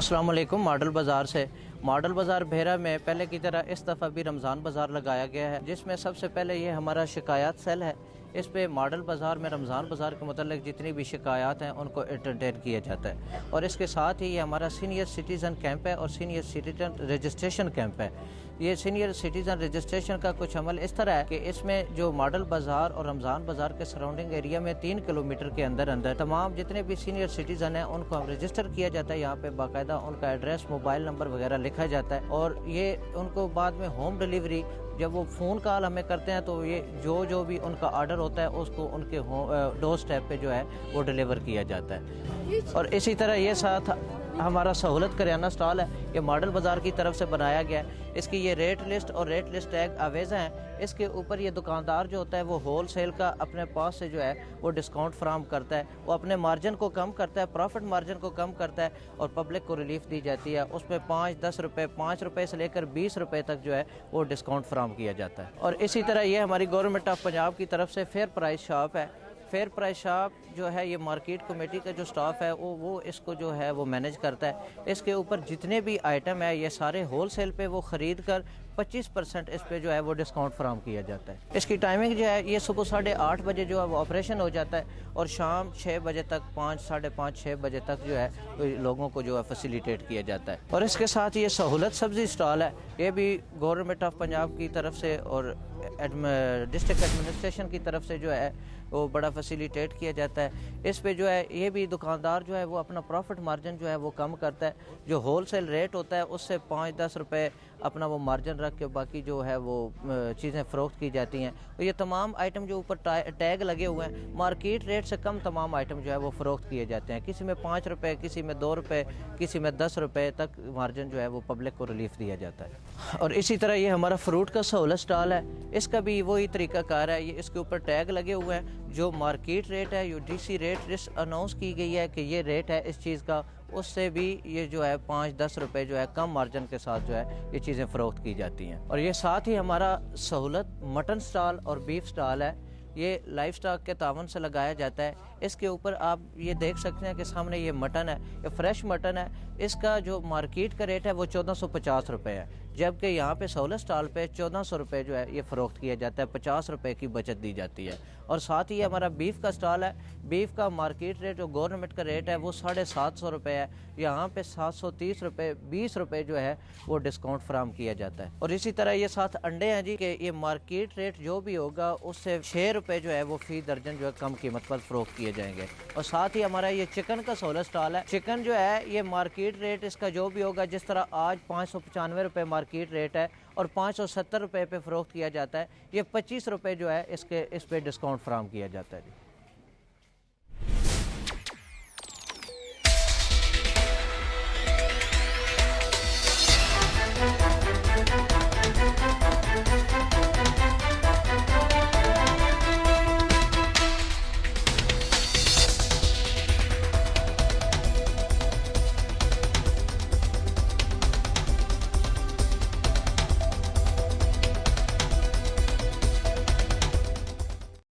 अस्सलाम वालेकुम। मॉडल बाज़ार से। मॉडल बाज़ार भेरा में पहले की तरह इस दफ़ा भी रमज़ान बाज़ार लगाया गया है, जिसमें सबसे पहले ये हमारा शिकायत सेल है। इस पे मॉडल बाज़ार में रमज़ान बाज़ार के मतलब जितनी भी शिकायत हैं उनको एंटरटेन किया जाता है। और इसके साथ ही ये हमारा सीनियर सिटीज़न कैंप है और सीनियर सिटीज़न रजिस्ट्रेशन कैंप है। ये सीनियर सिटीज़न रजिस्ट्रेशन का कुछ अमल इस तरह है कि इसमें जो मॉडल बाज़ार और रमज़ान बाज़ार के सराउंडिंग एरिया में 3 किलोमीटर के अंदर अंदर तमाम जितने भी सीनियर सिटीज़न हैं उनको हम रजिस्टर किया जाता है। यहाँ पे बाकायदा उनका एड्रेस, मोबाइल नंबर वगैरह लिखा जाता है और ये उनको बाद में होम डिलीवरी, जब वो फ़ोन कॉल हमें करते हैं तो ये जो भी उनका ऑर्डर होता है उसको उनके डोर स्टेप पे जो है वो डिलीवर किया जाता है। और इसी तरह ये साथ हमारा सहूलत करियाना स्टॉल है, ये मॉडल बाज़ार की तरफ से बनाया गया है। इसकी ये रेट लिस्ट और रेट लिस्ट टैग आवेज़ा हैं। इसके ऊपर ये दुकानदार जो होता है वो होल सेल का अपने पास से जो है वो डिस्काउंट फ्राहम करता है, वो अपने मार्जिन को कम करता है, प्रॉफिट मार्जिन को कम करता है और पब्लिक को रिलीफ दी जाती है। उसमें 5-10 रुपये, 5 रुपये से लेकर 20 रुपये तक जो है वो डिस्काउंट फ्राहम किया जाता है। और इसी तरह ये हमारी गवर्नमेंट ऑफ पंजाब की तरफ से फेयर प्राइस शॉप है। फेयर प्राइस शॉप जो है ये मार्केट कमेटी का जो स्टाफ है वो इसको जो है वो मैनेज करता है। इसके ऊपर जितने भी आइटम है ये सारे होल सेल पे वो ख़रीद कर 25% इस पे जो है वो डिस्काउंट फ्राहम किया जाता है। इसकी टाइमिंग जो है ये सुबह 8:30 बजे जो है वो ऑपरेशन हो जाता है और शाम 6 बजे तक, 5, 5:30, 6 बजे तक जो है लोगों को जो है फैसिलिटेट किया जाता है। और इसके साथ ये सहूलत सब्ज़ी स्टॉल है, ये भी गवर्नमेंट ऑफ पंजाब की तरफ से और डिस्ट्रिक्ट एडमिनिस्ट्रेशन की तरफ से जो है वो बड़ा फैसिलिटेट किया जाता है। इस पे जो है ये भी दुकानदार जो है वो अपना प्रॉफिट मार्जिन जो है वो कम करता है। जो होल सेल रेट होता है उससे 5-10 रुपये अपना वो मार्जिन रख के बाकी जो है वो चीज़ें फ़रोख्त की जाती हैं। तो ये तमाम आइटम जो ऊपर टैग लगे हुए हैं, मार्केट रेट से कम तमाम आइटम जो है वो फ़रोख्त किए जाते हैं। किसी में 5 रुपये, किसी में 2 रुपये, किसी में 10 रुपये तक मार्जिन जो है वो पब्लिक को रिलीफ दिया जाता है। और इसी तरह ये हमारा फ्रूट का सहूलत स्टॉल है, इसका भी वही तरीक़ाकार है। ये इसके ऊपर टैग लगे हुए हैं, जो मार्केट रेट है, यूडीसी रेट लिस्ट अनाउंस की गई है कि ये रेट है इस चीज़ का, उससे भी ये जो है 5-10 रुपये जो है कम मार्जिन के साथ जो है ये चीज़ें फ़रोख्त की जाती हैं। और ये साथ ही हमारा सहूलत मटन स्टॉल और बीफ स्टॉल है, ये लाइफ स्टॉक के तावन से लगाया जाता है। इसके ऊपर आप ये देख सकते हैं कि सामने ये मटन है, ये फ्रेश मटन है। इसका जो मार्केट का रेट है वो 1450 रुपये है, जबकि यहाँ पे सहूलत स्टॉल पे 1400 रुपये जो है ये फ़रोख्त किया जाता है, 50 रुपये की बचत दी जाती है। और साथ ही हमारा बीफ का स्टॉल है, बीफ का मार्केट रेट जो गवर्नमेंट का रेट है वो 750 रुपये है, यहाँ पे 730 रुपये, 20 रुपये जो है वो डिस्काउंट फ्राहम किया जाता है। और इसी तरह ये साथ अंडे हैं जी कि ये मार्केट रेट जो भी होगा उससे 6 रुपये जो है वो फ़ी दर्जन जो है कम कीमत पर फ़रोख्त किए जाएंगे। और साथ ही हमारा ये चिकन का सहूलत स्टॉल है, चिकन जो है ये मार्केट रेट इसका जो भी होगा, जिस तरह आज 595 रुपये मार्केट रेट है और 570 रुपये पे फ़रोख्त किया जाता है, ये 25 रुपये जो है इस पे डिस्काउंट फ्राहम किया जाता है जी।